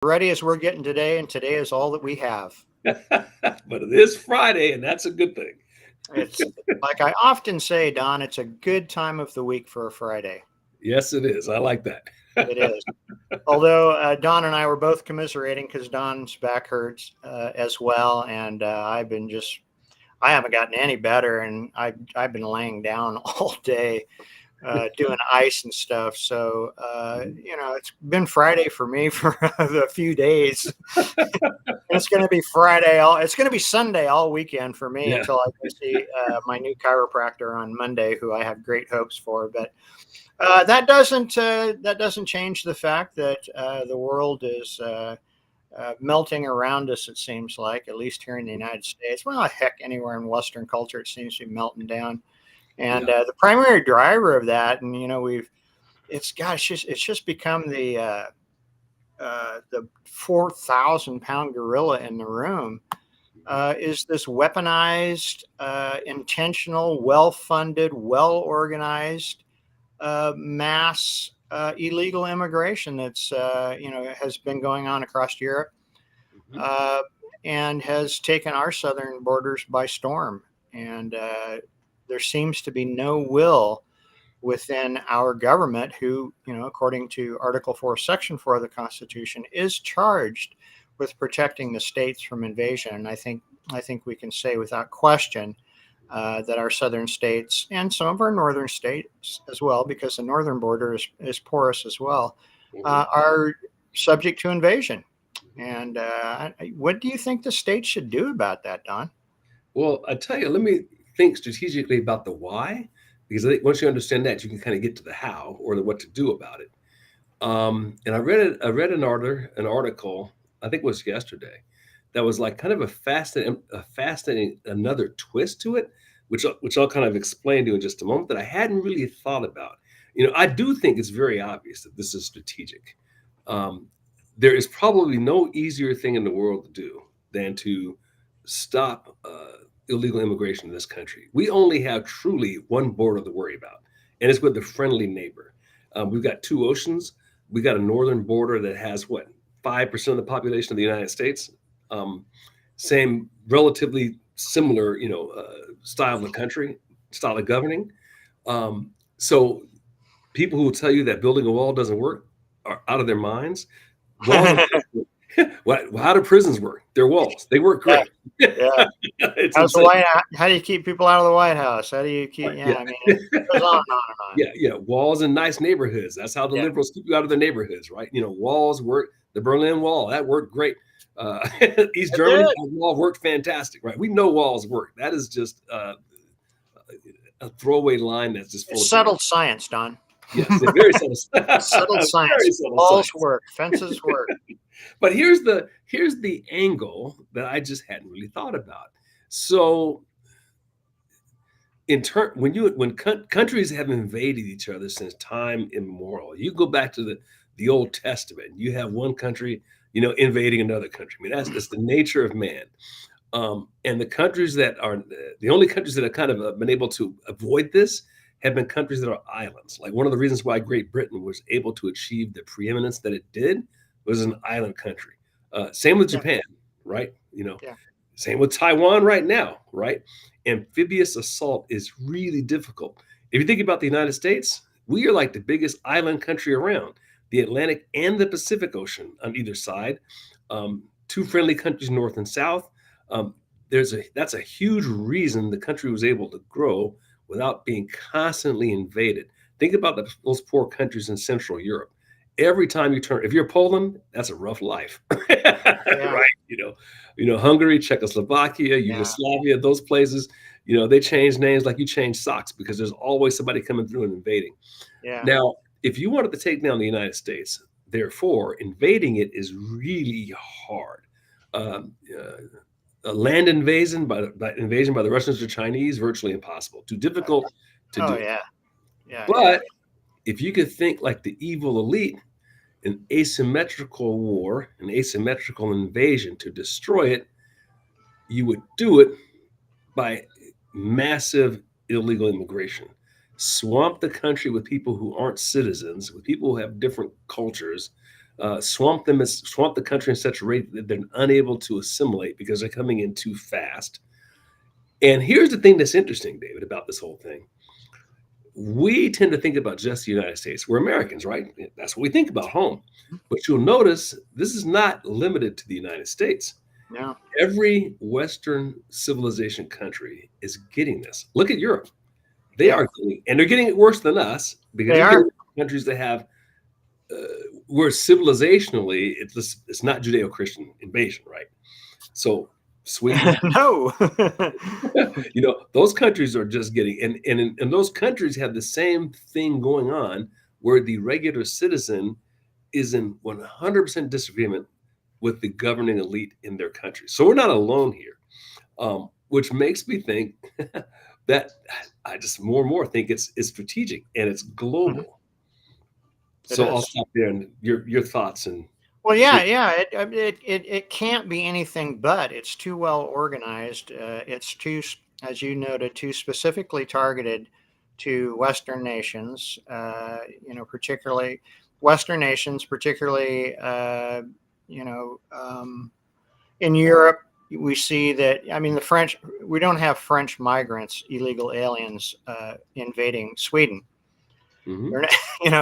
Ready as we're getting today, and today is all that we have. But it is Friday, and that's a good thing. It's like I often say, Don, it's a good time of the week for a Friday. Yes, it is. I like that. It is. Although Don and I were both commiserating because Don's back hurts as well, and I haven't gotten any better, and I've been laying down all day doing ice and stuff. So it's been Friday for me for a few days. It's going to be It's going to be Sunday all weekend for me Yeah. until I go see my new chiropractor on Monday, who I have great hopes for. But that doesn't change the fact that the world is melting around us. It seems like, at least here in the United States. Well, heck, anywhere in Western culture, it seems to be melting down. And Yeah. the primary driver of that, and it's just become the 4,000 pound gorilla in the room, is this weaponized, intentional, well funded, well organized mass illegal immigration that's has been going on across Europe, Mhm. uh, and has taken our southern borders by storm. And there seems to be no will within our government, who, according to Article 4, Section 4 of the Constitution, is charged with protecting the states from invasion. And I think we can say without question that our southern states and some of our northern states as well, because the northern border is porous as well, Mhm. are subject to invasion. And what do you think the states should do about that, Don? Well, I tell you, let me think strategically about the why, because I think once you understand that, you can kind of get to the how or the what to do about it. And I read an article, I think it was yesterday, that was like kind of a fascinating another twist to it, which I'll kind of explain to you in just a moment that I hadn't really thought about. I do think it's very obvious that this is strategic. Um, there is probably no easier thing in the world to do than to stop illegal immigration in this country. We only have truly one border to worry about, and it's with a friendly neighbor. We've got two oceans. We got a northern border that has what 5% of the population of the United States. Um, Same, relatively similar, style of the country, style of governing. So people who will tell you that building a wall doesn't work are out of their minds. Walls, of course, work. How do prisons work? They're walls. They work Yeah, great. yeah. It's How's the insane. White House? How do you keep people out of the White House? How do you keep? Yeah, Yeah. I mean, it goes on and on and on. Yeah, walls in nice neighborhoods. That's how the Yeah, liberals keep you out of their neighborhoods, right? Walls work. The Berlin Wall that worked great. Uh, East it Germany, did. that wall worked fantastic, right? We know walls work. That is just a throwaway line that's just full It's of BS. settled science, Don. Yes, yeah, very subtle, Settled very science. subtle Walls science. work. Fences work. But here's the angle that I just hadn't really thought about. So when countries have invaded each other since time immemorial, you go back to the Old Testament. You have one country, invading another country. I mean, it's the nature of man. And the only countries that have kind of been able to avoid this have been countries that are islands. Like one of the reasons why Great Britain was able to achieve the preeminence that it did was an island country. Same with Yeah, Japan, right? yeah. Same with Taiwan right now, right? Amphibious assault is really difficult. If you think about the United States, we are like the biggest island country around the Atlantic and the Pacific Ocean on either side. Two friendly countries, north and south. Um, that's a huge reason the country was able to grow without being constantly invaded. Think about those poor countries in Central Europe. Every time you turn, if you're Poland, that's a rough life, Yeah, right? Hungary, Czechoslovakia, yeah, Yugoslavia, those places, they change names like you change socks because there's always somebody coming through and invading. yeah. Now, if you wanted to take down the United States, therefore, invading it is really hard. A land invasion by the Russians or Chinese, virtually impossible. Too difficult to Oh do. yeah, yeah, yeah. But if you could think like the evil elite, an asymmetrical war, an asymmetrical invasion to destroy it, you would do it by massive illegal immigration. Swamp the country with people who aren't citizens, with people who have different cultures, swamp the country in such a rate that they're unable to assimilate because they're coming in too fast. And here's the thing that's interesting, David, about this whole thing. We tend to think about just the United States. We're Americans, right? That's what we think about home. But you'll notice this is not limited to the United States. No. Every Western civilization country is getting this. Look at Europe. They Yeah. are getting, and they're getting it worse than us because They they're are. getting countries that have where civilizationally it's not Judeo-Christian invasion, right? So Sweden, No. those countries are just getting, and those countries have the same thing going on where the regular citizen is in 100% disagreement with the governing elite in their country. So we're not alone here, which makes me think that I just more and more think it's strategic and it's global. It So I'll is. stop there, and your thoughts and Well, yeah. It can't be anything but. It's too well organized. It's too, as you noted, too specifically targeted to Western nations. Particularly Western nations, particularly in Europe. We see that. I mean, the French. We don't have French migrants, illegal aliens, invading Sweden. Mhm. They're not,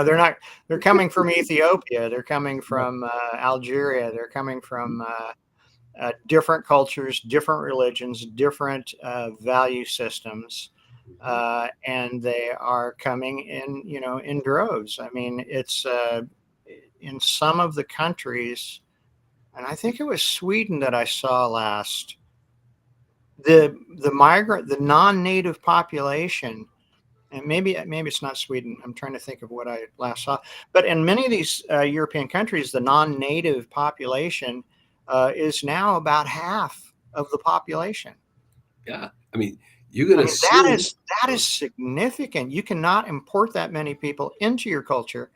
they're not. They're coming from Ethiopia. They're coming from Algeria. They're coming from different cultures, different religions, different value systems, and they are coming in. In droves. I mean, it's in some of the countries, and I think it was Sweden that I saw last. The non-native population, and maybe it's not Sweden. I'm trying to think of what I last saw. But in many of these European countries, the non-native population is now about half of the population. Yeah, I mean, you're going to That is significant. You cannot import that many people into your culture,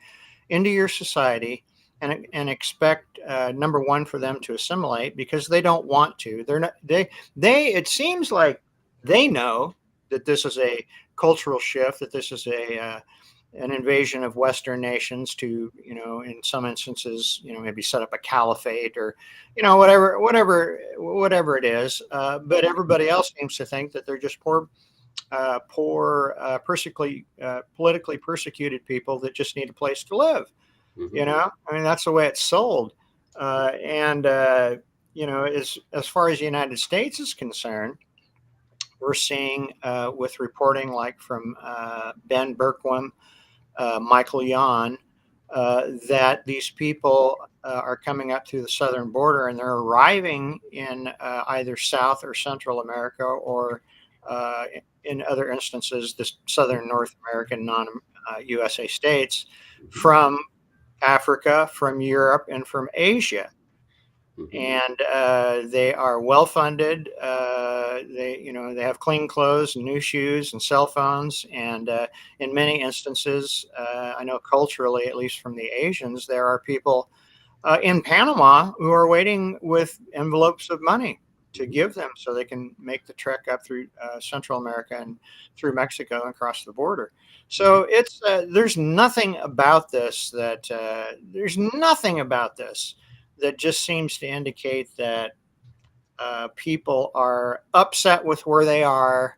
into your society, and expect number one for them to assimilate because they don't want to. They're not. It seems like they know that this is a cultural shift, that this is an invasion of Western nations to, in some instances, maybe set up a caliphate or, whatever it is. But everybody else seems to think that they're just poor, politically persecuted people that just need a place to live. I mean, that's the way it's sold. As far as the United States is concerned, we're seeing with reporting like from Ben Bergquam, Michael Yon, that these people are coming up through the southern border and they're arriving in either South or Central America or in other instances, the southern North American non-USA states from Africa, from Europe, and from Asia. And they are well funded. They have clean clothes and new shoes and cell phones. And in many instances, I know culturally, at least from the Asians, there are people in Panama who are waiting with envelopes of money to give them so they can make the trek up through Central America and through Mexico and across the border. So there's nothing about this that just seems to indicate that people are upset with where they are,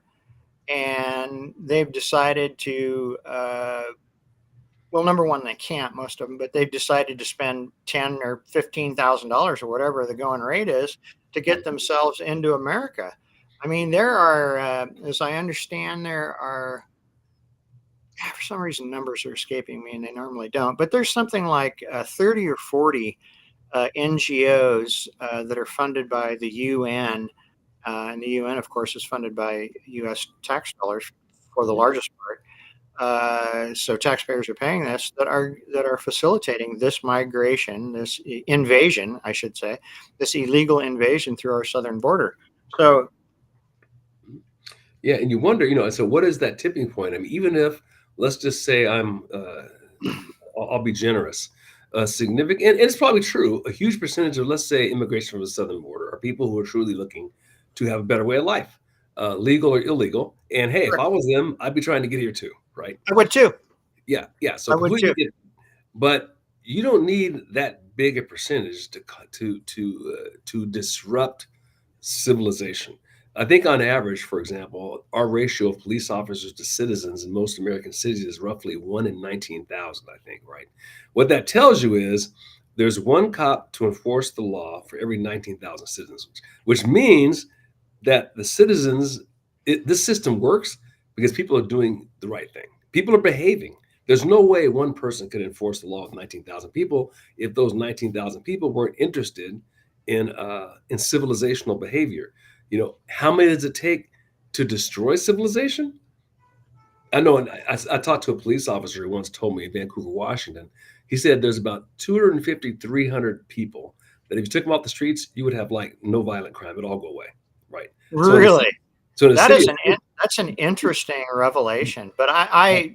and they've decided to. Well, number one, they can't, most of them, but they've decided to spend $10,000 or $15,000 or whatever the going rate is to get themselves into America. I mean, there are, as I understand, for some reason, numbers are escaping me, and they normally don't. But there's something like 30 or 40 NGOs that are funded by the UN, and the UN, of course, is funded by U.S. tax dollars for the largest part. So taxpayers are paying this, that are facilitating this migration, this invasion, I should say, this illegal invasion through our southern border. So, yeah, and you wonder, so what is that tipping point? I mean, even if, let's just say I'll be generous, a significant, and it's probably true, a huge percentage of, let's say, immigration from the southern border are people who are truly looking to have a better way of life, legal or illegal. And hey, if I was them, I'd be trying to get here too, right? I would too. Yeah. So I would completely too. get it. But you don't need that big a percentage to disrupt civilization. I think on average, for example, our ratio of police officers to citizens in most American cities is roughly 1 in 19,000, I think, right? What that tells you is there's one cop to enforce the law for every 19,000 citizens, which means that the citizens, this system works because people are doing the right thing. People are behaving. There's no way one person could enforce the law of 19,000 people if those 19,000 people weren't interested in civilizational behavior. You know, how many does it take to destroy civilization? I know, and I talked to a police officer who once told me in Vancouver, Washington, he said there's about 250, 300 people that if you took them off the streets, you would have like no violent crime. It'd all go away. Right. Really? So in a That city, is that's an interesting revelation, but I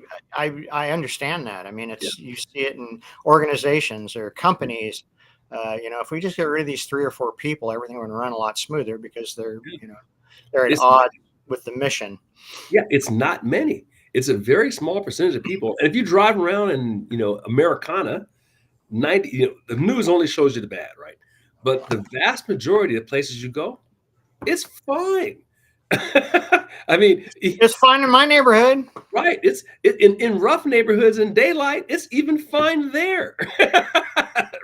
understand that. I mean, yeah, it's you see it in organizations or companies. You know, if we just get rid of these 3 or 4 people, everything would run a lot smoother because they're they're at it's odds with the mission. yeah, it's not many. It's a very small percentage of people. And if you drive around in, Americana, 90, the news only shows you the bad, right? But the vast majority of places you go, it's fine. I mean, It's fine in my neighborhood. right. In rough neighborhoods in daylight, it's even fine there.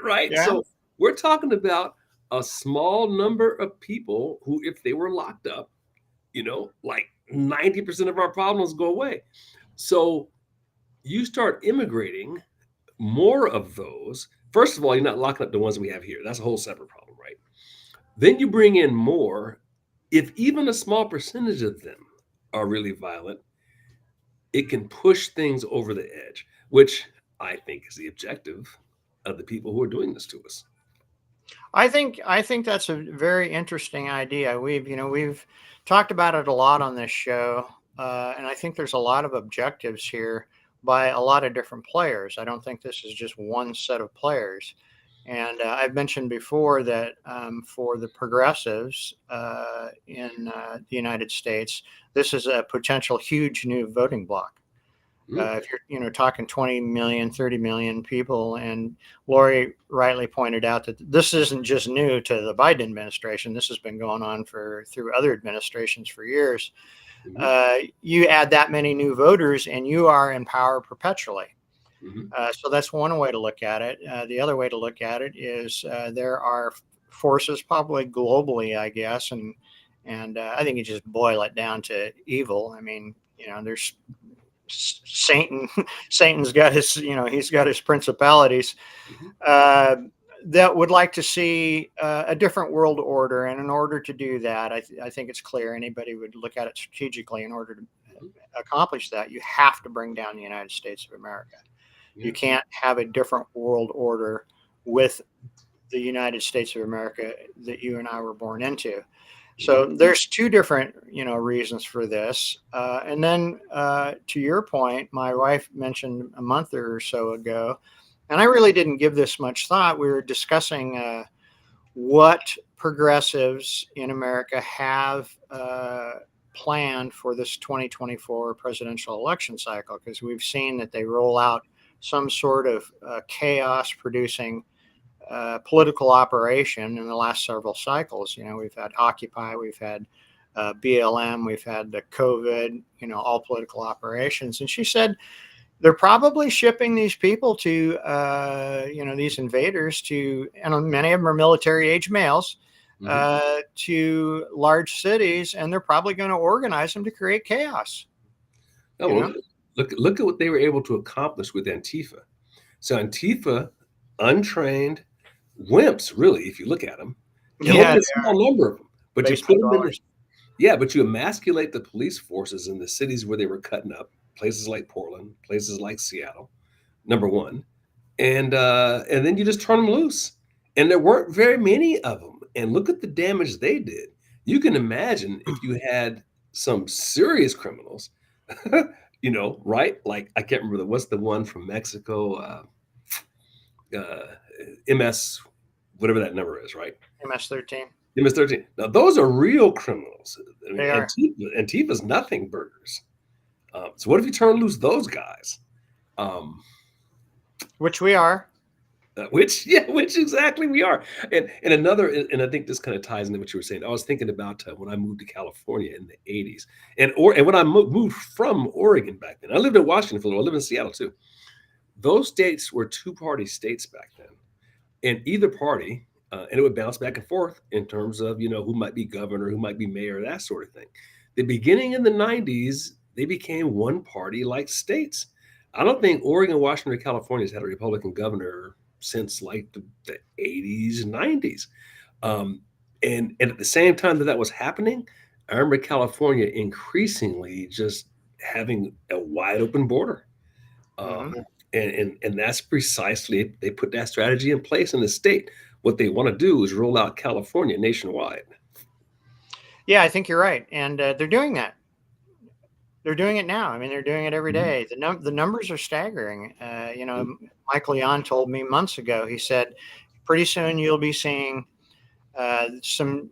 Right. Yeah. So we're talking about a small number of people who, if they were locked up, like 90% of our problems go away. So you start immigrating more of those. First of all, you're not locking up the ones we have here. That's a whole separate problem, right? Then you bring in more. If even a small percentage of them are really violent, it can push things over the edge, which I think is the objective of the people who are doing this to us. I think that's a very interesting idea. We've talked about it a lot on this show, and I think there's a lot of objectives here by a lot of different players. I don't think this is just one set of players. And I've mentioned before that for the progressives in the United States, this is a potential huge new voting bloc. Mm, If you're talking 20 million, 30 million people, and Lori rightly pointed out that this isn't just new to the Biden administration. This has been going on through other administrations for years. mhm, You add that many new voters, and you are in power perpetually. mhm, So that's one way to look at it. The other way to look at it is there are forces, probably globally, I guess, and I think you just boil it down to evil. I mean, there's Satan. Satan's got his, he's got his principalities mhm, uh, that would like to see a different world order, and in order to do that, I think it's clear anybody would look at it strategically. In order to mhm. accomplish that, you have to bring down the United States of America. You Yeah. can't have a different world order with the United States of America that you and I were born into. Mhm, So there's two different, reasons for this. And then to your point, my wife mentioned a month or so ago, and I really didn't give this much thought. We were discussing what progressives in America have planned for this 2024 presidential election cycle, because we've seen that they roll out some sort of chaos producing political operation in the last several cycles. We've had Occupy, we've had BLM, we've had the COVID, all political operations. And she said they're probably shipping these people to, these invaders to, and many of them are military age males, mhm. to large cities, and they're probably going to organize them to create chaos. Oh, You well, know, look at what they were able to accomplish with Antifa. So Antifa, untrained wimps, really, if you look at them, and yeah, only a they are small number of them. But you put basement them in dwellers. but you emasculate the police forces in the cities where they were cutting up, places like Portland, places like Seattle, number one, and then you just turn them loose. And there weren't very many of them. And look at the damage they did. You can imagine if you had some serious criminals, right? Like I can't remember what's the one from Mexico, uh, MS, whatever that number is, right? MS-13. MS-13. Now those are real criminals. I mean, They are. Antifa's nothing burgers. So what if you turn loose those guys? Um, Which we are. which exactly we are. And I think this kind of ties into what you were saying. I was thinking about when I moved to California in the '80s, and when I moved from Oregon back then. I lived in Washington for a little. I lived in Seattle too. Those states were two-party states back then, and either party, and it would bounce back and forth in terms of who might be governor, who might be mayor, that sort of thing. The beginning in the '90s, they became one-party like states. I don't think Oregon, Washington, or California has had a Republican governor since like the '80s, '90s. Um, and at the same time that was happening, I remember California increasingly just having a wide open border. Hmm. And that's precisely, they put that strategy in place in the state. What they want to do is roll out California nationwide. Yeah, I think you're right, and they're doing that. They're doing it now. I mean, they're doing it every Mhm. day. The numbers are staggering. Mhm. Michael Yon told me months ago. He said, pretty soon you'll be seeing some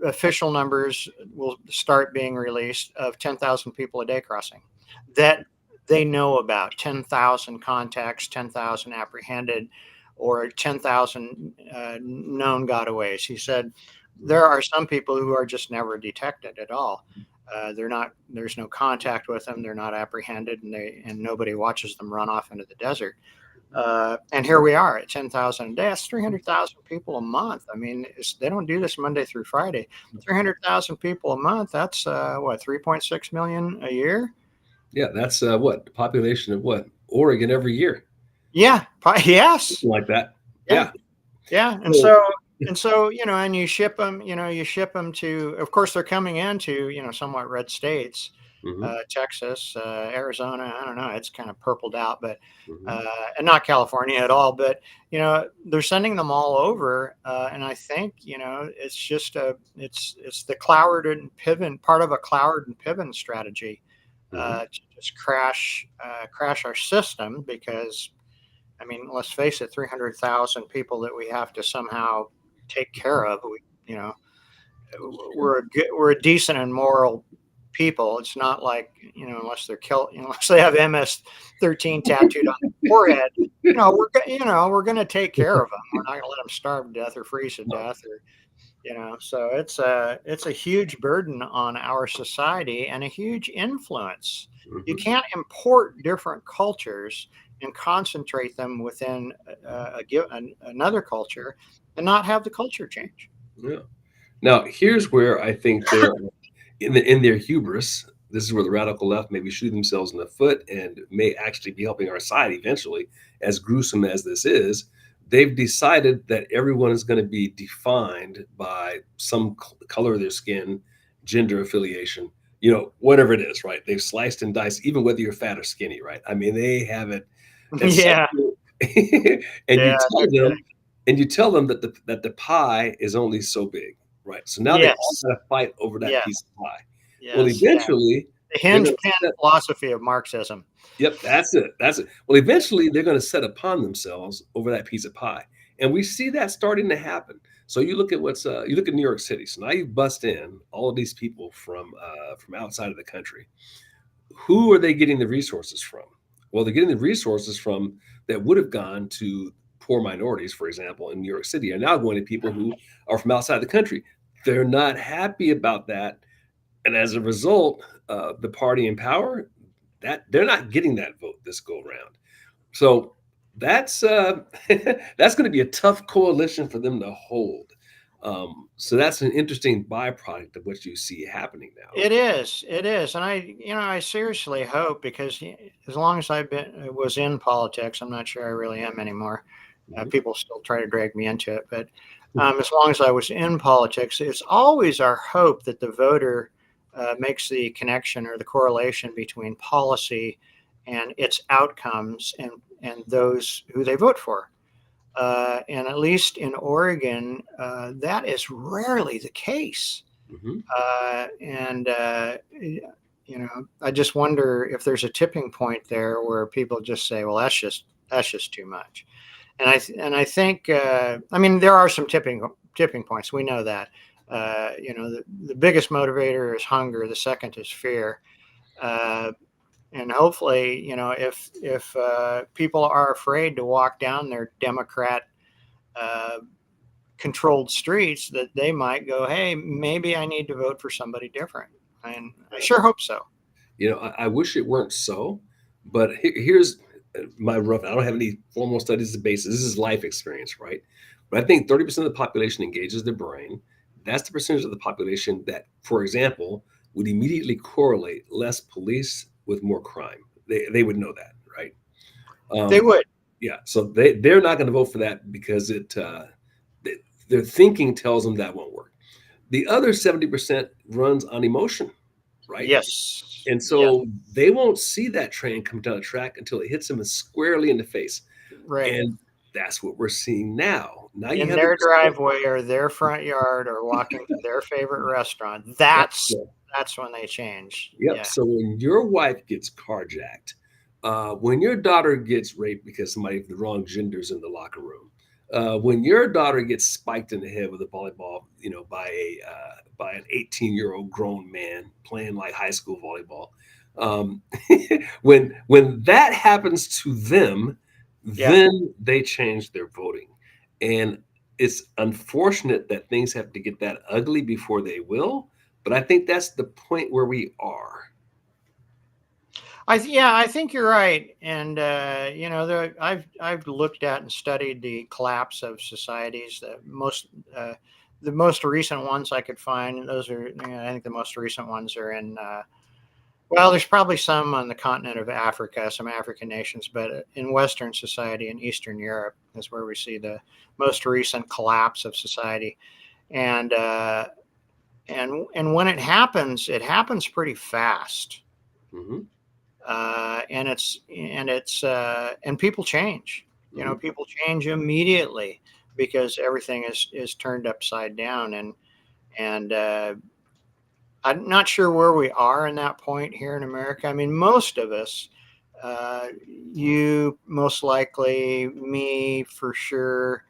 official numbers will start being released of 10,000 people a day crossing that they know about. 10,000 contacts, 10,000 apprehended, or 10,000 known gotaways. He said there are some people who are just never detected at all. They're not. There's no contact with them. They're not apprehended, and nobody watches them run off into the desert. And here we are at 10,000 a day. That's 300,000 people a month. I mean, they don't do this Monday through Friday. 300,000 people a month. That's what, 3.6 million a year? Yeah, that's what the population of what Oregon every year, Yeah. Yes. something like that. Yeah. Yeah. Yeah. And So, so, and you ship them, you ship them to, of course, they're coming into, somewhat red states, mhm, Texas, Arizona. I don't know. It's kind of purpled out, but, mhm, and not California at all, but, they're sending them all over. And I think, it's just it's the Cloward and Piven, part of a Cloward and Piven strategy, mhm. to just crash our system because, I mean, let's face it, 300,000 people that we have to somehow take care of. You know, we're a decent and moral people. It's not like, unless they're killed, unless they have MS-13 tattooed on their forehead. We're going to take care of them. We're not going to let them starve to death or freeze to No. death, or so it's a huge burden on our society and a huge influence. You Mhm. can't import different cultures and concentrate them within another culture and not have the culture change. Yeah. Now, here's where I think they're in their hubris. This is where the radical left maybe shoot themselves in the foot and may actually be helping our side eventually. As gruesome as this is, they've decided that everyone is going to be defined by some color of their skin, gender affiliation, whatever it is, right? They've sliced and diced, even whether you're fat or skinny, right? I mean, they have it at such Yeah, and yeah, no kidding. you tell them that the pie is only so big, right? So now they all Yes, got to fight over that yes, piece of pie. Well, yes, yeah. eventually The they're hinge going pin to set. philosophy of Marxism. Yep, that's it. That's it. Well, eventually they're going to set upon themselves over that piece of pie, and we see that starting to happen. So you look at you look at New York City. So now you bust in all of these people from outside of the country. Who are they getting the resources from? Well, they're getting the resources from that would have gone to poor minorities, for example, in New York City, are now going to people who are from outside the country. They're not happy about that, and as a result, the party in power, that they're not getting that vote this go round. So that's that's going to be a tough coalition for them to hold. So that's an interesting byproduct of what you see happening now. It is, and I seriously hope, because as long as was in politics, I'm not sure I really am anymore. Mhm. People still try to drag me into it, but as long as I was in politics, it's always our hope that the voter makes the connection or the correlation between policy and its outcomes and those who they vote for. And at least in Oregon, that is rarely the case. Mhm. And I just wonder if there's a tipping point there where people just say, "Well, that's just too much." And I think, I mean, there are some tipping points. We know that. The biggest motivator is hunger. The second is fear. Uh, and hopefully, if people are afraid to walk down their Democrat uh, controlled streets, that they might go, hey, maybe I need to vote for somebody different. And I sure hope so. I wish it weren't so, but here's my rough. I don't have any formal studies to base. This is life experience, right? But I think 30% of the population engages their brain. That's the percentage of the population that, for example, would immediately correlate less police with more crime. They would know that, right? They Um, would. yeah, so they're not going to vote for that because their thinking tells them that won't work. The other 70% runs on emotion, right? Yes. And Yes. so they won't see that train come down the track until it hits them squarely in the face. Right. And that's what we're seeing now. Now you In have the their driveway or their front yard or walking to their favorite restaurant. That's when they change. Yep. Yeah. So when your wife gets carjacked, when your daughter gets raped because somebody of the wrong gender's in the locker room, when your daughter gets spiked in the head with a volleyball, by an 18-year-old grown man playing like high school volleyball, um, when that happens to them, Yeah. then they change their voting, and it's unfortunate that things have to get that ugly before they will. But I think that's the point where we are. I think you're right. And I've looked at and studied the collapse of societies. The most recent ones I could find. Those are, I think the most recent ones are in. Well, there's probably some on the continent of Africa, some African nations, but in Western society in Eastern Europe is where we see the most recent collapse of society. And and when it happens pretty fast. Hmm. And people change. Hmm. People change immediately because everything is turned upside down. And I'm not sure where we are in that point here in America. I mean, most of us, you most likely, me for sure,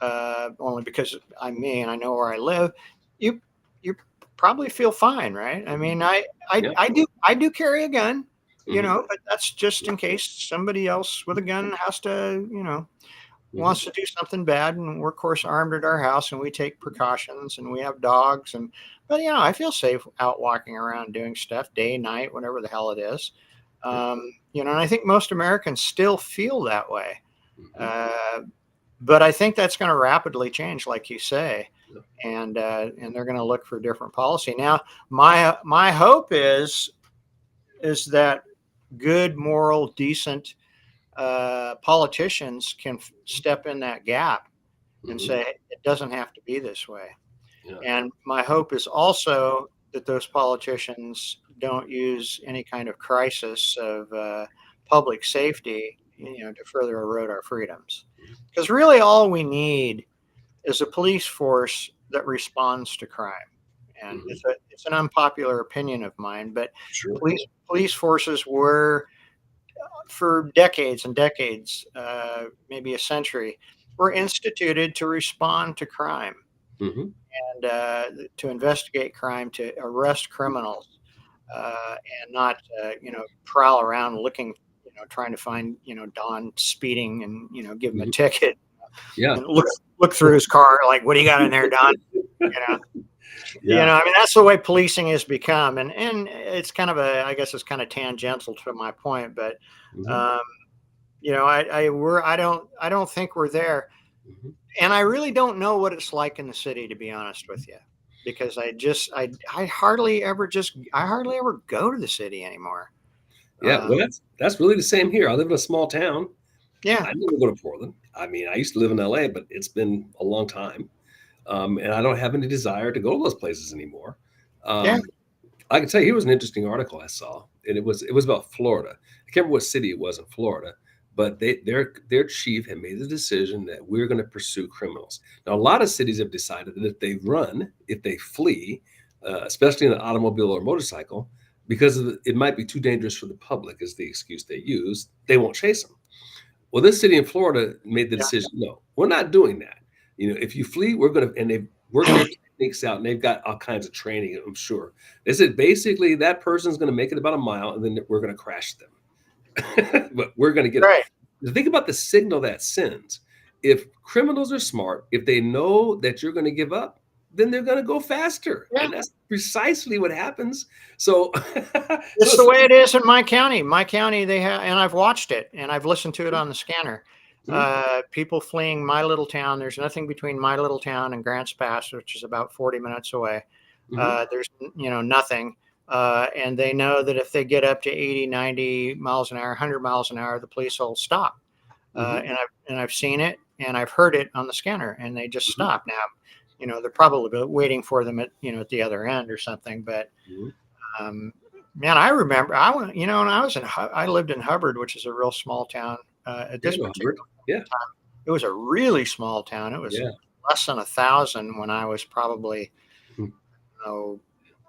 only because I'm me and I know where I live. You you probably feel fine, right? I mean, Yeah. I do carry a gun, Hmm. but that's just in case somebody else with a gun has to, Hmm. wants to do something bad, and we're of course armed at our house, and we take precautions, and we have dogs. And but I feel safe out walking around doing stuff day, night, whatever the hell it is. Yeah. And I think most Americans still feel that way. Hmm. uh, but I think that's going to rapidly change, like you say, Yeah. and they're going to look for different policy. Now, my hope is that good, moral, decent politicians can step in that gap and Hmm. say it doesn't have to be this way. Yeah. And my hope is also that those politicians don't use any kind of crisis of public safety, to further erode our freedoms. Because really, all we need is a police force that responds to crime. And Hmm. it's an unpopular opinion of mine, but Sure. police forces were for decades and decades, maybe a century, were instituted to respond to crime Hmm. and to investigate crime, to arrest criminals, and not, prowl around looking, trying to find, Don speeding and, give him a Hmm. ticket Yeah. and look through his car like, what do you got in there, Don? You know, Yeah. I mean, that's the way policing has become, and it's kind of I guess it's kind of tangential to my point, but Hmm. um, I don't think we're there, Hmm. and I really don't know what it's like in the city, to be honest with you, because I hardly ever go to the city anymore. Yeah. Um, Well, that's really the same here. I live in a small town. yeah, I never go to Portland. I mean, I used to live in LA, but it's been a long time, and I don't have any desire to go to those places anymore. yeah, Um, I can tell you, here was an interesting article I saw, and it was about Florida. I can't remember what city it was in Florida, but their chief had made the decision that we're going to pursue criminals. Now, a lot of cities have decided that if they flee, especially in an automobile or motorcycle, because it might be too dangerous for the public, is the excuse they use. They won't chase them. Well, this city in Florida made the yeah, decision, no, we're not doing that. If you flee, we're going to, and they've work their techniques out, and they've got all kinds of training, I'm sure. They said basically that person's going to make it about a mile, and then we're going to crash them. But we're going to get Right. it. Think about the signal that sends. If criminals are smart, if they know that you're going to give up, then they're going to go faster. Yeah. And that's precisely what happens. So It's the way it is in my county. My county, they have, and I've watched it and I've listened to it on the scanner. People fleeing my little town. There's nothing between my little town and Grants Pass, which is about 40 minutes away. There's, nothing. And they know that if they get up to 80, 90 miles an hour, 100 miles an hour, the police will stop. And I've seen it and I've heard it on the scanner, and they just stop. Now, they're probably waiting for them at the other end or something. But man, I remember when I lived in Hubbard, which is a real small town. At this particular time, it was a really small town. It was less than 1,000 when I was probably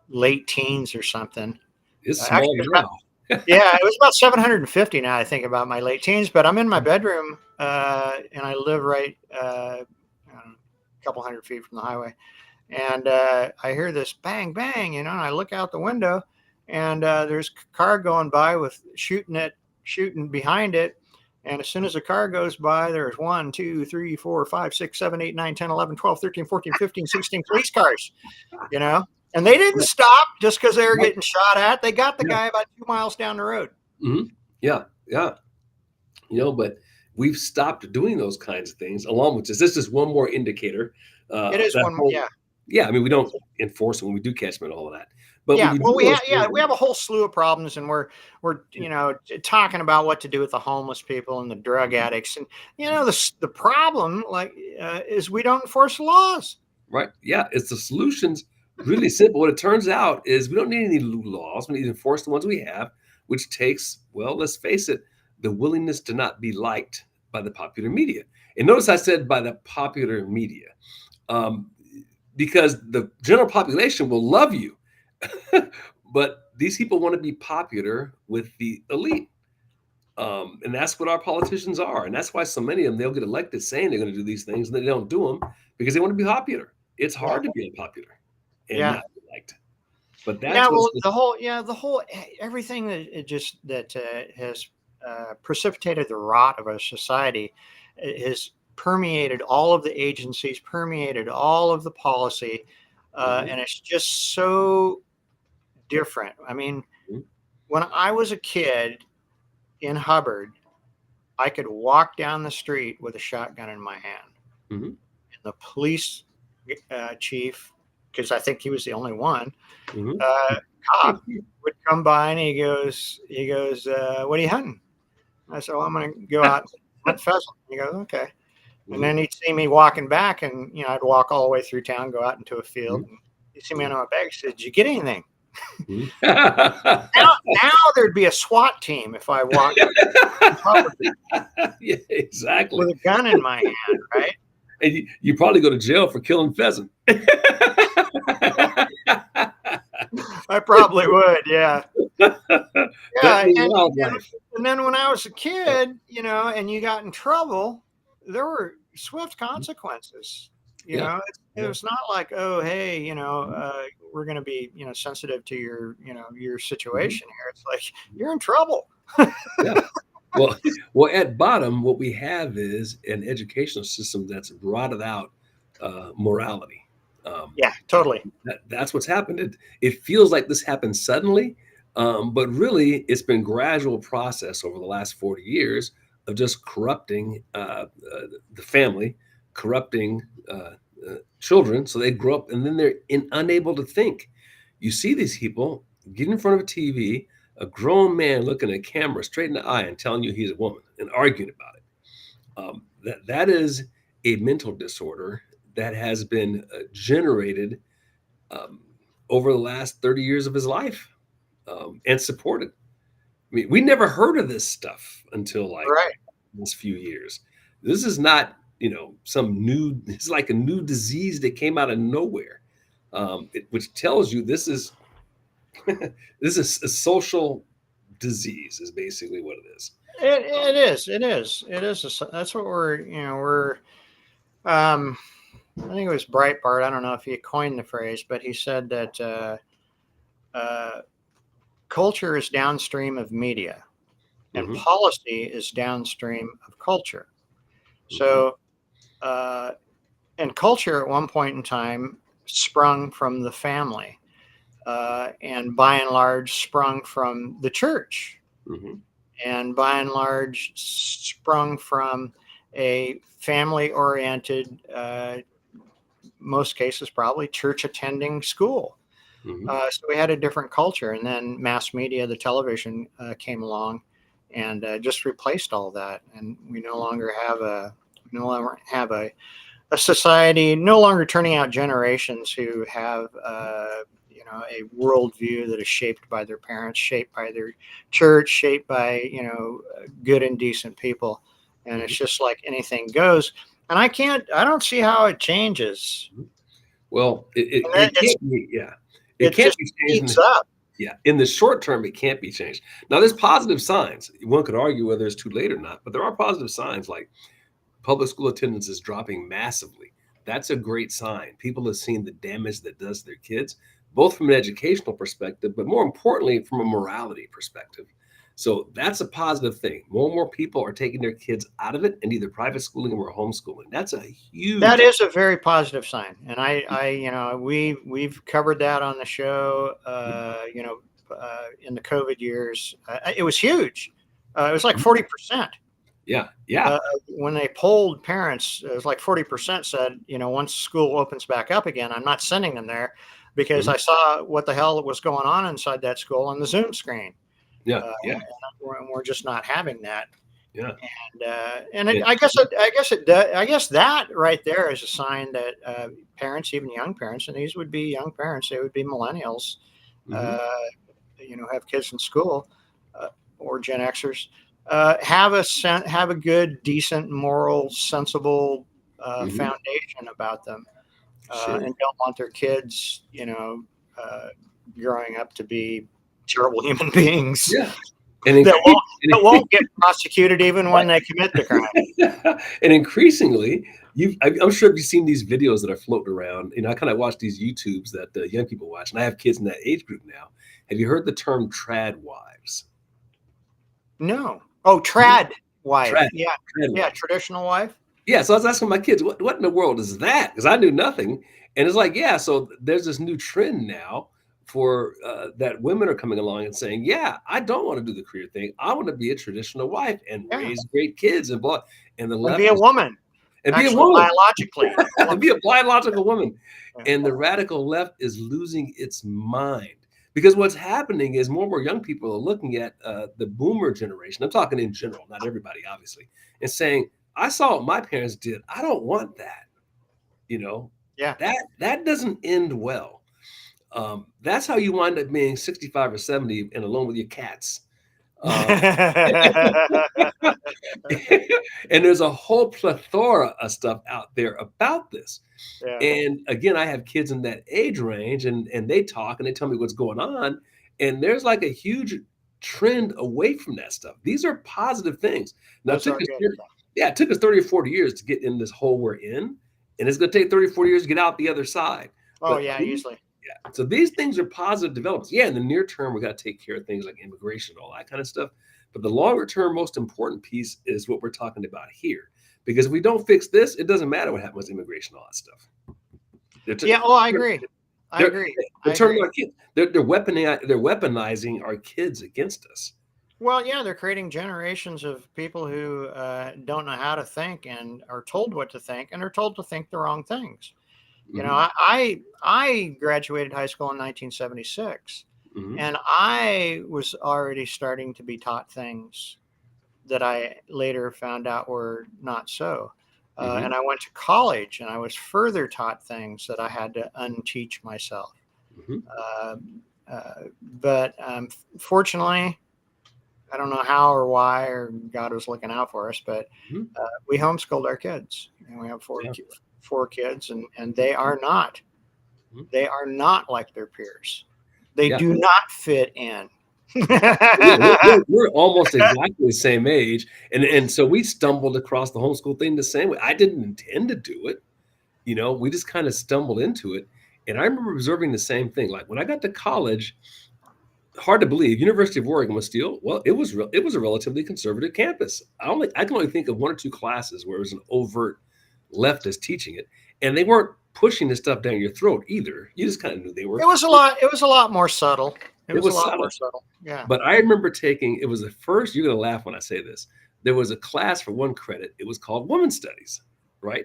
late teens or something. It's small now. Yeah, it was about 750 now. I think about my late teens, but I'm in my bedroom and I live right a couple hundred feet from the highway, and I hear this bang bang, and I look out the window, and there's a car going by with shooting behind it. And as soon as a car goes by, there's 1, 2, 3, 4, 5, 6, 7, 8, 9, 10, 11, 12, 13, 14, 15, 16 police cars, and they didn't stop just because they were getting shot at. They got the guy about 2 miles down the road. Yeah. But we've stopped doing those kinds of things along with this. This is one more indicator. It is one more. Yeah. I mean, we don't enforce when we do catch them and all of that. But we have a whole slew of problems, and we're talking about what to do with the homeless people and the drug addicts, and the problem is we don't enforce the laws. Right? Yeah, it's the solution's really simple. What it turns out is we don't need any new laws. We need to enforce the ones we have, which takes, well, let's face it, the willingness to not be liked by the popular media. And notice I said by the popular media, because the general population will love you. But these people want to be popular with the elite. And that's what our politicians are. And that's why so many of them, they'll get elected saying they're going to do these things, and they don't do them because they want to be popular. It's hard to be unpopular and not be liked. But that's the whole everything that has precipitated the rot of our society has permeated all of the agencies, permeated all of the policy, and it's just so different. I mean, when I was a kid in Hubbard, I could walk down the street with a shotgun in my hand. And the police chief, because I think he was the only one, cop would come by and he goes, what are you hunting? I said, well, I'm going to go out and hunt pheasant. He goes, okay. And then he'd see me walking back, and I'd walk all the way through town, go out into a field. And he'd see me on my bag. He said, did you get anything? now there'd be a SWAT team if I walked yeah, exactly, with a gun in my hand, right? And you probably go to jail for killing pheasant. I probably would, yeah. And then when I was a kid, and you got in trouble, there were swift consequences. It was not like, oh, hey, we're going to be, sensitive to your situation here. It's like, you're in trouble. Yeah. Well, at bottom, what we have is an educational system that's rotted out morality. Yeah, totally. That's what's happened. It feels like this happened suddenly, but really, it's been a gradual process over the last 40 years of just corrupting the family, corrupting children, so they grow up and then they're unable to think. You see these people get in front of a TV, a grown man looking at a camera straight in the eye and telling you he's a woman and arguing about it. That is a mental disorder that has been generated over the last 30 years of his life and supported. I mean, we never heard of this stuff until this few years. This is not, it's like a new disease that came out of nowhere, which tells you this is a social disease is basically what it is. It is. That's what we're I think it was Breitbart. I don't know if he coined the phrase, but he said that culture is downstream of media, and Hmm. policy is downstream of culture. Hmm. So, and culture at one point in time sprung from the family, and by and large sprung from the church, Hmm. and by and large sprung from a family oriented, most cases probably church attending school. Hmm. So we had a different culture, and then mass media, the television, came along and just replaced all that. And we no longer have a society, no longer turning out generations who have a worldview that is shaped by their parents, shaped by their church, shaped by good and decent people. And it's just like anything goes. And I don't see how it changes. Well, And it it's can't be, yeah, it it can't just be changed. speeds up. Yeah, in the short term, it can't be changed. Now, there's positive signs. One could argue whether it's too late or not, but there are positive signs like public school attendance is dropping massively. That's a great sign. People have seen the damage that does to their kids, both from an educational perspective, but more importantly, from a morality perspective. So that's a positive thing. More and more people are taking their kids out of it and either private schooling or homeschooling. That's a That huge. is a very positive sign, and we've covered that on the show. In the COVID years, it was huge. It was like 40%. Yeah, yeah. When they polled parents, it was like 40% said, once school opens back up again, I'm not sending them there because Mhm. I saw what the hell was going on inside that school on the Zoom screen. Yeah, Uh, yeah, and we're just not having that. yeah. And And I guess that right there is a sign that parents, even young parents, and these would be young parents, they would be millennials, mhm, uh, have kids in school, or Gen Xers, have a good, decent, moral, sensible mhm. foundation about them, Sure. and don't want their kids, growing up to be terrible human beings Yeah. And that increase won't that won't get prosecuted even when they commit the crime. and increasingly, I'm sure you've seen these videos that are floating around. I kind of watch these YouTubes that young people watch, and I have kids in that age group now. Have you heard the term trad wives? No. Oh, Mhm. trad wife. Trad, Yeah. trad Yeah. wives. Traditional wife. Yeah, so I was asking my kids, what in the world is that? Because I knew nothing. And it's like, yeah, so there's this new trend now for that women are coming along and saying, yeah, I don't want to do the career thing. I want to be a traditional wife and Yeah. raise great kids and blah. And the And be left a is woman. and be a Actually, woman, biologically a and woman. be a biological woman. Yeah. And the radical left is losing its mind. Because what's happening is more and more young people are looking at the boomer generation. I'm talking in general, not everybody, obviously, and saying, I saw what my parents did. I don't want that. You know, Yeah. that doesn't end well. That's how you wind up being 65 or 70 and alone with your cats. Uh, and there's a whole plethora of stuff out there about this. Yeah. And again, I have kids in that age range, and they talk and they tell me what's going on. And there's like a huge trend away from that stuff. These are positive things. Now, Those are good. it took us 30 or 40 years to get in this hole we're in, and it's going to take 30 or 40 years to get out the other side. Oh, But yeah, usually. yeah, so these things are positive developments. Yeah, in the near term, we got to take care of things like immigration and all that kind of stuff. But the longer term, most important piece is what we're talking about here. Because if we don't fix this, it doesn't matter what happens with immigration, all that stuff. They're, t- Yeah. Oh, I agree. I they're, agree. they're I turning agree. our kids. They're weaponizing our kids against us. Well, yeah, they're creating generations of people who don't know how to think and are told what to think and are told to think the wrong things. Hmm. I graduated high school in 1976, Hmm. and I was already starting to be taught things that I later found out were not so. Hmm. And I went to college, and I was further taught things that I had to unteach myself. Hmm. Uh, but fortunately, I don't know how or why or God was looking out for us, but Hmm. we homeschooled our kids, and we have Yeah. four kids, and Mhm. they are not like their peers. They Yeah. do not fit in. Yeah, we're almost exactly the same age, and so we stumbled across the homeschool thing the same way. I didn't intend to do it. We just kind of stumbled into it. And I remember observing the same thing. Like when I got to college, hard to believe, University of Oregon was still, well, it was a relatively conservative campus. I can only think of one or two classes where it was an overt leftist teaching it, and they weren't pushing this stuff down your throat either. You just kind of knew they were. It was a lot more subtle. It It was a was lot more subtle. subtle. Yeah. But I remember taking, it was the first, you're going to laugh when I say this. There was a class for one credit. It was called Women's Studies, right?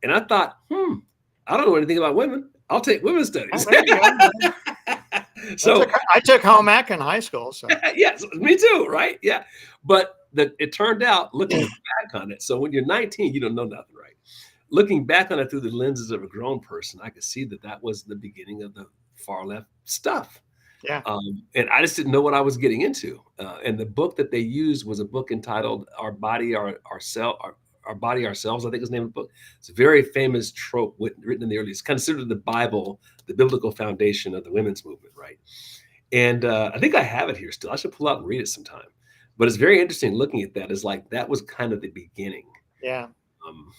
And I thought, I don't know anything about women. I'll take women's studies. Oh, there you go. So I took home ec in high school. So yes, me too, right? Yeah. But it turned out, looking back on it, so when you're 19, you don't know nothing, right? Looking back on it through the lenses of a grown person, I could see that was the beginning of the far left stuff. yeah. And I just didn't know what I was getting into. And the book that they used was a book entitled "Our Body, Our Body, Ourselves." I think is the name of the book. It's a very famous trope written in the early. It's considered the Bible, the biblical foundation of the women's movement, right? And I think I have it here still. I should pull out and read it sometime. But it's very interesting looking at that. Is like that was kind of the beginning. Yeah. Um,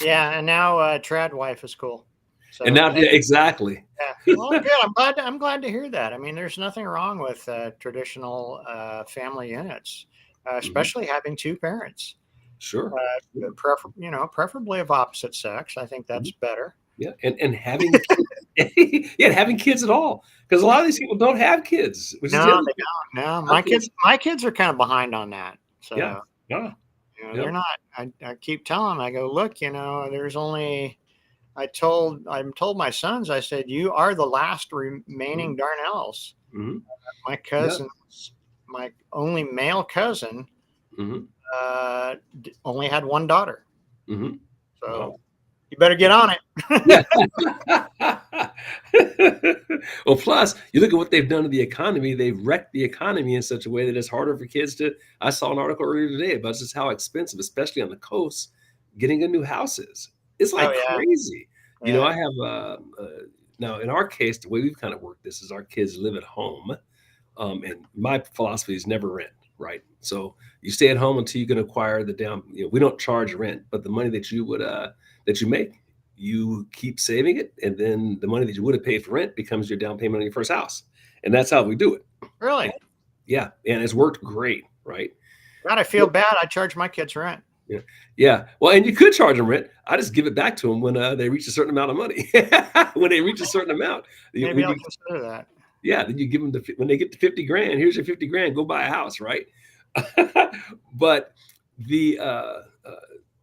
Yeah. And now trad wife is cool. So, and now, yeah, exactly. yeah. Well, good. I'm glad to hear that. I mean, there's nothing wrong with traditional family units, especially having two parents. Sure. Preferably of opposite sex. I think that's better. Yeah, and having having kids at all, because a lot of these people don't have kids. Which No, is they don't. No, my kids are kind of behind on that. So yeah. they're not. I keep telling them. I go, look, there's only. I'm told my sons. I said, you are the last remaining Darnells. Mm-hmm. My cousin, my only male cousin, only had one daughter. Mm-hmm. So you better get on it. Well, plus you look at what they've done to the economy. They've wrecked the economy in such a way that it's harder for kids to. I saw an article earlier today about just how expensive, especially on the coast, getting a new house is. It's like crazy. Yeah. I have now in our case, the way we've kind of worked this is our kids live at home, and my philosophy is never rent. Right, so you stay at home until you can acquire the down. We don't charge rent, but the money that you would that you make, you keep saving it, and then the money that you would have paid for rent becomes your down payment on your first house, and that's how we do it. Really? Yeah, and it's worked great, right? God, I feel bad. I charge my kids rent. Yeah. Well, and you could charge them rent. I just give it back to them when they reach a certain amount of money. When they reach a certain amount, maybe I'll consider that. Yeah, then you give them when they get to 50 grand. Here's your 50 grand. Go buy a house, right? But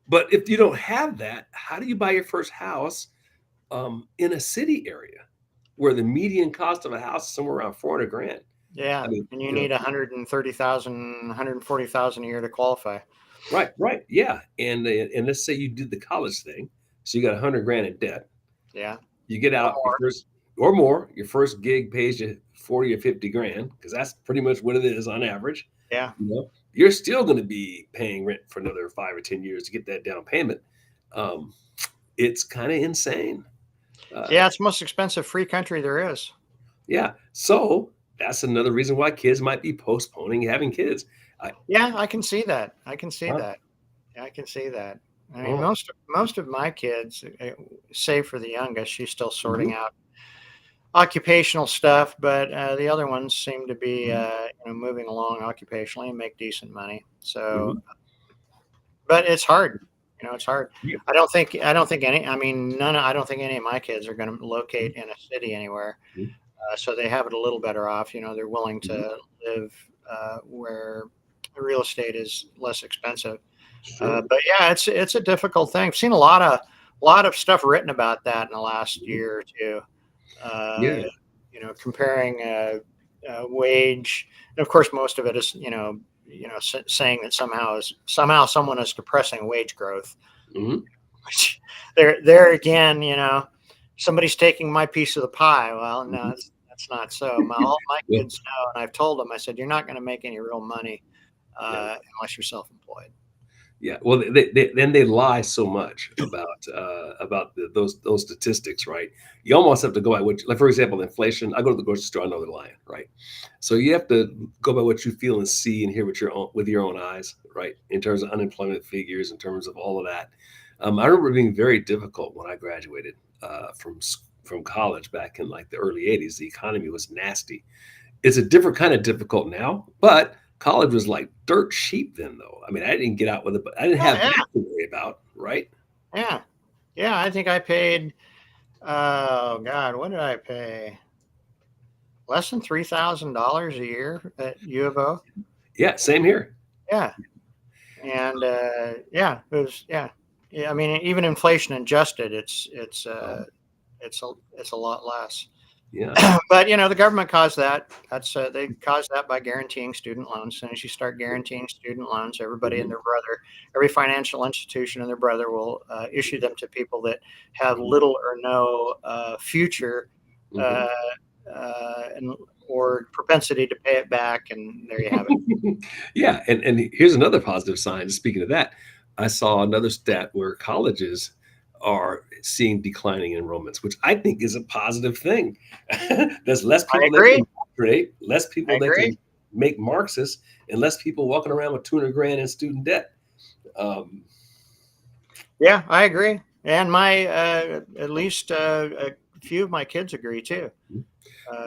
but if you don't have that, how do you buy your first house in a city area where the median cost of a house is somewhere around 400 grand? Yeah, and you need 130,000, 140,000 a year to qualify. Right, yeah, and let's say you did the college thing, so you got 100 grand in debt. Yeah, you get out or more. Your first gig pays you 40 or 50 grand because that's pretty much what it is on average. Yeah, you're still going to be paying rent for another 5 or 10 years to get that down payment. It's kind of insane. It's the most expensive free country there is. Yeah, so that's another reason why kids might be postponing having kids. I can see that. I can see that. I mean, most of my kids, save for the youngest, she's still sorting out occupational stuff, but the other ones seem to be moving along occupationally and make decent money. So, but it's hard. It's hard. Yeah. I don't think any. I mean, I don't think any of my kids are going to locate in a city anywhere. So they have it a little better off. They're willing to live where real estate is less expensive. Sure. But yeah, it's a difficult thing. I've seen a lot of stuff written about that in the last year or two. Comparing wage, and of course, most of it is saying that somehow someone is depressing wage growth. Which there again, somebody's taking my piece of the pie. Well, no, that's not so. All my kids know, and I've told them. I said, you're not going to make any real money unless you're self-employed. Yeah, well, they lie so much about those statistics, right? You almost have to go by what, like for example, inflation. I go to the grocery store, I know they're lying, right? So you have to go by what you feel and see and hear with your own eyes, right? In terms of unemployment figures, in terms of all of that. I remember it being very difficult when I graduated from college back in like the early '80s. The economy was nasty. It's a different kind of difficult now, but college was like dirt cheap then, though. I mean, I didn't get out with it, but I didn't Oh have yeah, that to worry about, right? yeah, yeah. I think I paid. Oh God, what did I pay? Less than $3,000 a year at U of O. Yeah, same here. Yeah, and yeah, it was yeah. Yeah, I mean, even inflation adjusted, Um, it's a lot less. yeah. But the government caused that. That's they caused that by guaranteeing student loans. As soon as you start guaranteeing student loans, everybody and Mhm, their brother, every financial institution and their brother will issue them to people that have mhm, little or no future mhm. uh, and or propensity to pay it back. And there you have it. Yeah, and here's another positive sign. Speaking of that, I saw another stat where colleges are seeing declining enrollments, which I think is a positive thing. There's less I people that agree. can create, less I people that agree. can make Marxists, and less people walking around with 200 grand in student debt. Um, Yeah, I agree. And my at least a few of my kids agree too.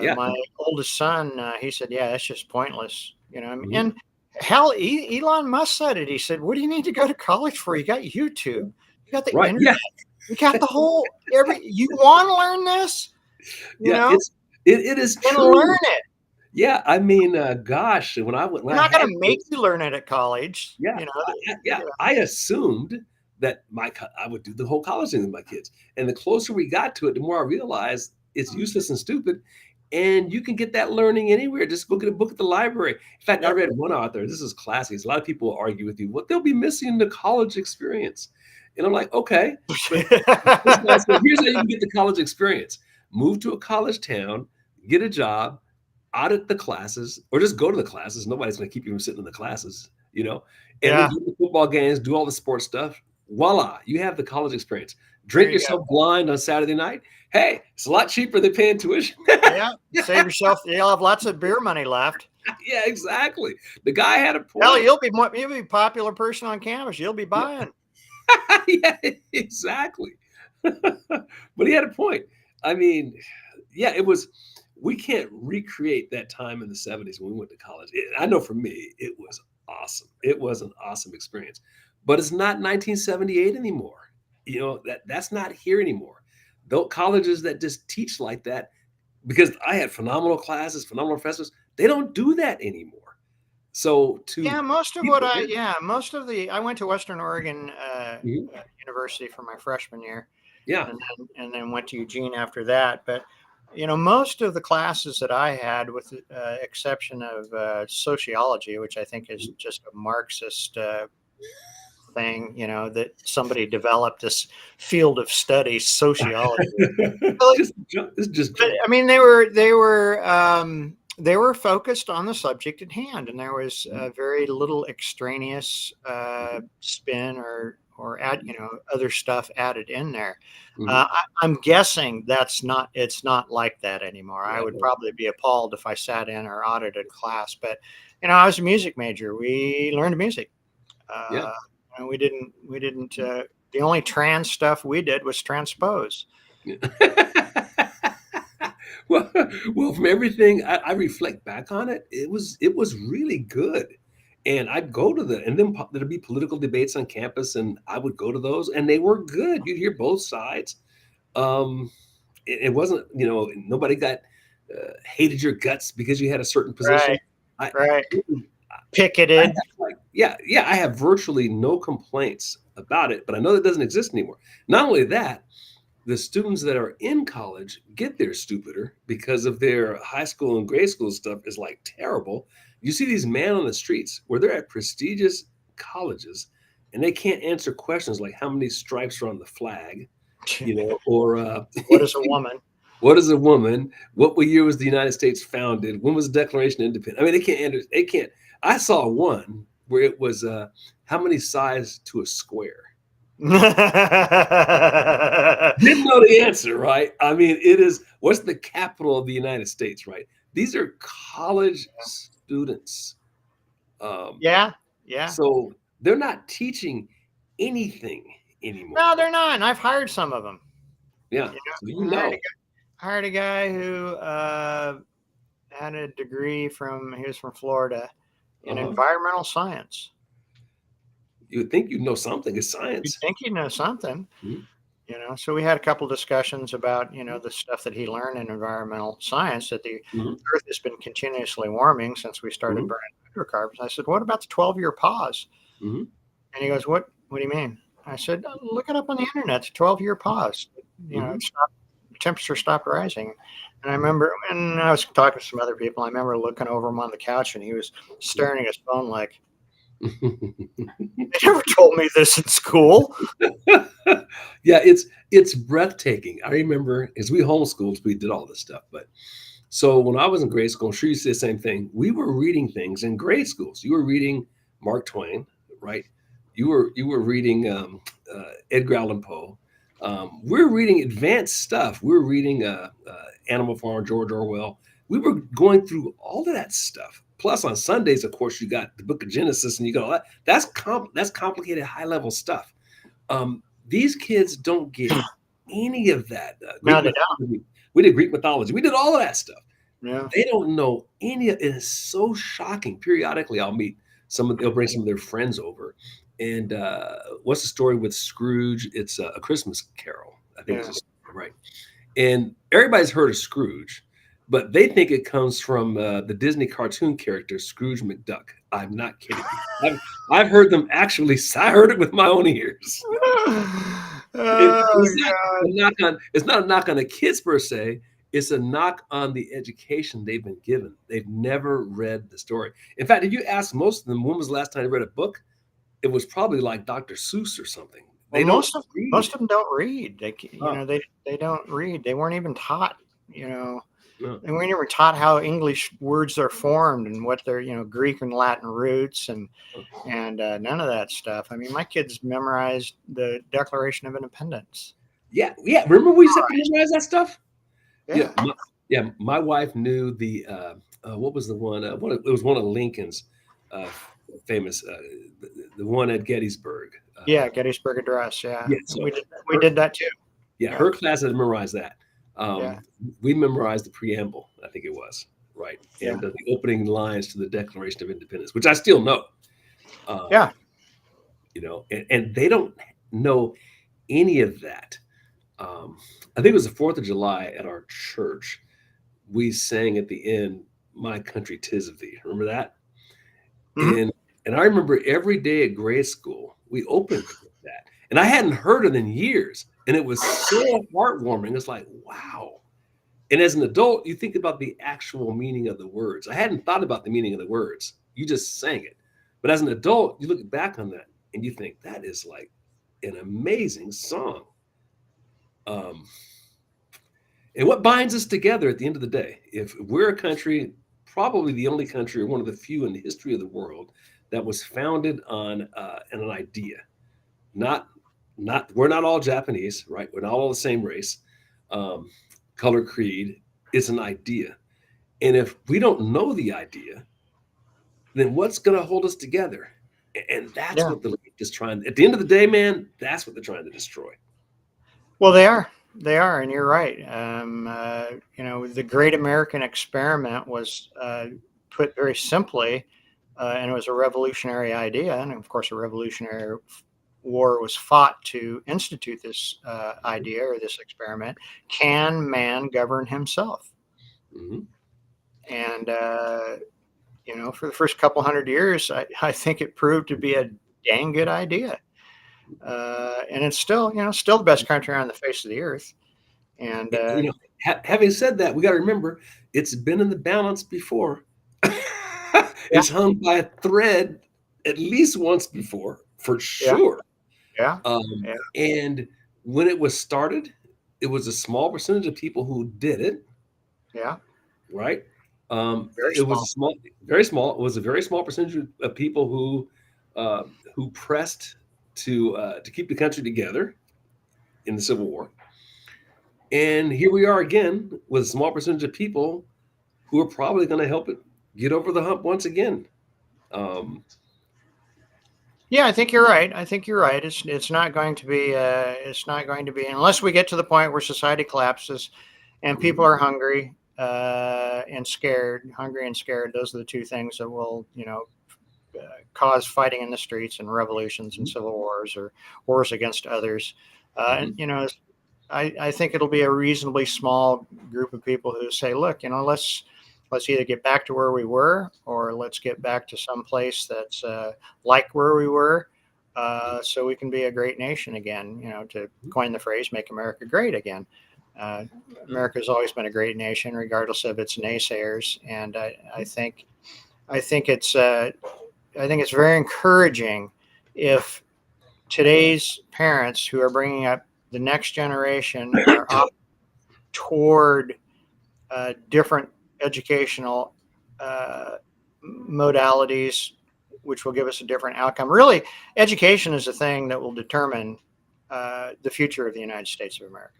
yeah. My oldest son, he said, "Yeah, that's just pointless." Mhm. And hell, Elon Musk said it. He said, "What do you need to go to college for? You got YouTube, you got the Right. internet, Yeah. you got the whole every. You want to learn this, you Yeah. know, It is then learn true. it. Yeah. I mean, gosh, when They're I not going had to make kids, you learn it at college." yeah, yeah. I assumed that I would do the whole college thing with my kids, and the closer we got to it, the more I realized it's useless and stupid. And you can get that learning anywhere. Just go get a book at the library. In fact, I Yep. read one author. This is classic. A lot of people will argue with you. What they'll be missing the college experience, and I'm like, okay, but this guy said, here's how you can get the college experience: move to a college town, get a job, audit the classes, or just go to the classes. Nobody's going to keep you from sitting in the classes, and then Yeah, go to the football games, do all the sports stuff. Voila, you have the college experience. there Drink you go. yourself blind on Saturday night. Hey, it's a lot cheaper than paying tuition. Yeah, save yourself. You'll have lots of beer money left. Yeah, exactly. The guy had a Hell, point. you'll be a popular person on campus. You'll be Yeah, buying. yeah, exactly. But he had a point. I mean, yeah, it was. We can't recreate that time in the '70s when we went to college. I know for me, it was awesome. It was an awesome experience. But it's not 1978 anymore. That's not here anymore. Those colleges that just teach like that, because I had phenomenal classes, phenomenal professors, they don't do that anymore. So to Yeah, most of what people, I yeah, most of the I went to Western Oregon mhm, University for my freshman year, yeah, and then went to Eugene after that. But most of the classes that I had, with the exception of sociology, which I think is mhm. just a Marxist thing, that somebody developed this field of study, sociology. Really, It's just but, junk. I mean, they were focused on the subject at hand, and there was very little extraneous Mhm, spin or add other stuff added in there. mhm. I'm guessing it's not like that anymore. I Yeah, would probably be appalled if I sat in or audited class, but I was a music major. We learned music. yeah. And we didn't. The only trans stuff we did was transpose. Well, well, from everything I reflect back on it, it was really good. And I'd go to and then there'd be political debates on campus, and I would go to those, and they were good. You'd hear both sides. Um, it wasn't, nobody got hated your guts because you had a certain Right, position. I, right. I Picketed. have yeah, I have virtually no complaints about it, but I know that doesn't exist anymore. Not only that, the students that are in college get there stupider because of their high school and grade school stuff is like terrible. You see these men on the streets where they're at prestigious colleges and they can't answer questions like how many stripes are on the flag, or What is a woman? what is a woman? What year was the United States founded? When was the Declaration of Independence? I mean, they can't answer. They can't. I saw one where it was how many sides to a square. Didn't know the answer, right? I mean, it is what's the capital of the United States, right? These are college students. Um, Yeah, yeah. so they're not teaching anything anymore. No, they're not. And I've hired some of them. Yeah. You know, hired a guy who had a degree he was from Florida in environmental science. You would think you'd know something. It's You science. think you know something. Mhm. So we had a couple discussions about, the stuff that he learned in environmental science, that the Mhm. Earth has been continuously warming since we started Mhm. burning hydrocarbons. I said, what about the 12-year pause? Mhm. And he goes, what do you mean? I said, look it up on the internet. It's a 12-year pause. Mhm. Temperature stopped rising. And I remember, and I was talking to some other people. I remember looking over him on the couch, and he was staring at his phone like, they never told me this in school. Yeah, it's breathtaking. I remember as we homeschooled, we did all this stuff. But so when I was in grade school, I'm sure you said the same thing. We were reading things in grade schools. You were reading Mark Twain, right? You were reading Edgar Allan Poe. We're reading advanced stuff. We're reading Animal Farm, George Orwell. We were going through all of that stuff. Plus, on Sundays, of course, you got the Book of Genesis, and you got all that. That's complicated, high level stuff. These kids don't get any of that. No, they don't. We did Greek mythology. We did all of that stuff. Yeah. They don't know any of it. Is so shocking. Periodically, they'll bring some of their friends over. And what's the story with Scrooge? It's a Christmas Carol, I think. It's right. And everybody's heard of Scrooge, but they think it comes from the Disney cartoon character Scrooge McDuck. I'm not kidding. I've heard them actually. I heard it with my own ears. It's not a knock on the kids per se. It's a knock on the education they've been given. They've never read the story. In fact, if you ask most of them, when was the last time they read a book? It was probably like Dr. Seuss or something. Well, most of them don't read. They don't read. They weren't even taught. No. And we never taught how English words are formed and what their Greek and Latin roots and none of that stuff. I mean, my kids memorized the Declaration of Independence. Yeah. Remember we used to memorize that stuff. Yeah. My wife knew the what was the one? It was one of Lincoln's famous, the one at Gettysburg. Gettysburg Address. Yeah, so we did that too. Yeah, her class had memorized that. We memorized the preamble, I think it was, right? And the opening lines to the Declaration of Independence, which I still know. And they don't know any of that. I think it was the 4th of July at our church. We sang at the end, "My Country 'Tis of Thee." Remember that? Mm-hmm. And I remember every day at grade school, we opened with that. And I hadn't heard it in years. And it was so heartwarming. It's like, wow. And as an adult, you think about the actual meaning of the words. I hadn't thought about the meaning of the words. You just sang it. But as an adult, you look back on that and you think that is like an amazing song. And what binds us together at the end of the day, if we're a country, probably the only country or one of the few in the history of the world that was founded on an idea. We're not all Japanese, right? We're not all the same race, color, creed. It's an idea. And if we don't know the idea, then what's going to hold us together? And that's what the left is trying. At the end of the day, man, that's what they're trying to destroy. Well, they are, and you're right. The Great American Experiment was put very simply, and it was a revolutionary idea. And of course, a revolutionary war was fought to institute this idea or this experiment. Can man govern himself? Mm-hmm. And for the first couple hundred years, I think it proved to be a dang good idea. And it's still the best country on the face of the earth. And having said that, we got to remember it's been in the balance before. It's hung by a thread at least once before, for sure. And when it was started, it was a small percentage of people who did it. Yeah. Right. It was very small. It was a very small percentage of people who pressed to keep the country together in the Civil War. And here we are again with a small percentage of people who are probably going to help it get over the hump once again. Yeah, I think you're right. I think you're right. It's not going to be unless we get to the point where society collapses and Mhm. people are hungry and scared. Hungry and scared. Those are the two things that will cause fighting in the streets and revolutions and Mhm. civil wars or wars against others. And Mhm. I think it'll be a reasonably small group of people who say, look, let's either get back to where we were or let's get back to some place that's like where we were, so we can be a great nation again. To Mhm. coin the phrase, make America great again. Uh, America has always been a great nation, regardless of its naysayers, and I think it's I think it's very encouraging if today's parents who are bringing up the next generation are up toward different educational uh, modalities, which will give us a different outcome. Really, education is the thing that will determine the future of the United States of America.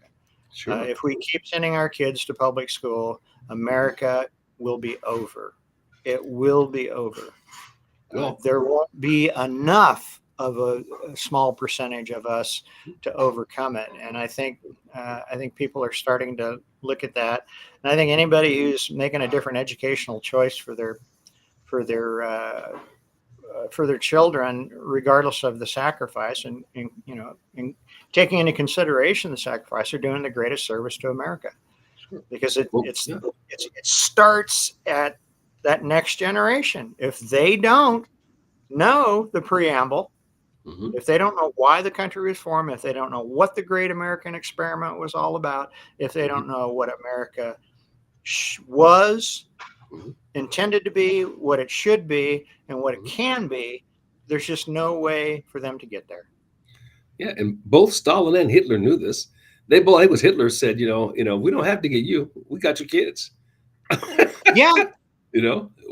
Sure. If we keep sending our kids to public school, America will be over. It will be over. Well, There won't be enough of a small percentage of us to overcome it. And I think people are starting to look at that. And I think anybody who's making a different educational choice for their for their children, regardless of the sacrifice, and taking into consideration the sacrifice, are doing the greatest service to America sure. because Well, yeah. it starts at that next generation. If they don't know the preamble, Mhm. if they don't know why the country was formed, if they don't know what the great American experiment was all about, if they Mhm. don't know what America was Mhm. intended to be, what it should be, and what it Mhm. can be, there's just no way for them to get there. Yeah, and both Stalin and Hitler knew this. They both, it was Hitler said, we don't have to get you. We got your kids. Yeah,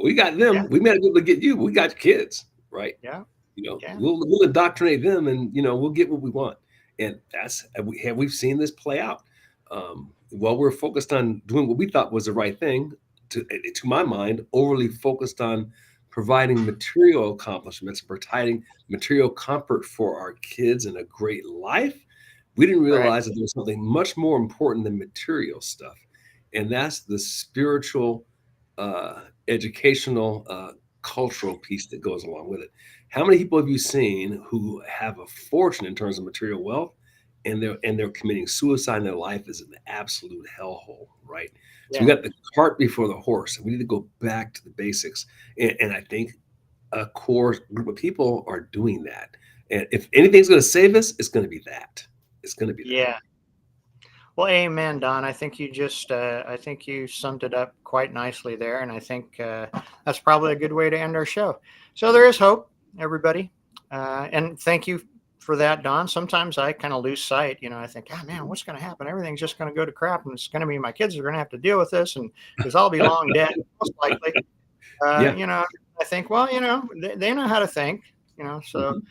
We got them. yeah, We may not be able to get you. But we got your kids, right? yeah, yeah. We'll indoctrinate them, and we'll get what we want. And that's we've seen this play out. While we're focused on doing what we thought was the right thing, to my mind, overly focused on providing material accomplishments, providing material comfort for our kids and a great life, we didn't Right. realize that there was something much more important than material stuff, and that's the spiritual, educational, cultural piece that goes along with it. How many people have you seen who have a fortune in terms of material wealth, and they're committing suicide, and their life is an absolute hellhole, right? So we Yeah. got the cart before the horse, and we need to go back to the basics. And I think a core group of people are doing that. And if anything's going to save us, it's going to be that. It's going to be that. Yeah. Well, amen, Don. I think you summed it up quite nicely there, and I think that's probably a good way to end our show. So there is hope, everybody, and thank you for that, Don. Sometimes I kind of lose sight. I think, oh man, what's going to happen? Everything's just going to go to crap, and it's going to be my kids are going to have to deal with this, and because I'll be long dead, most likely. Yeah. I think, well, they know how to think, so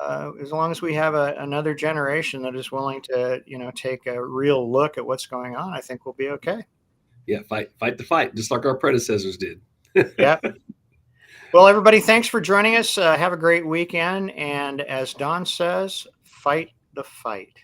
Mhm. as long as we have another generation that is willing to, take a real look at what's going on, I think we'll be okay. Yeah. Fight the fight, just like our predecessors did. Yeah. Well, everybody, thanks for joining us. Have a great weekend. And as Don says, fight the fight.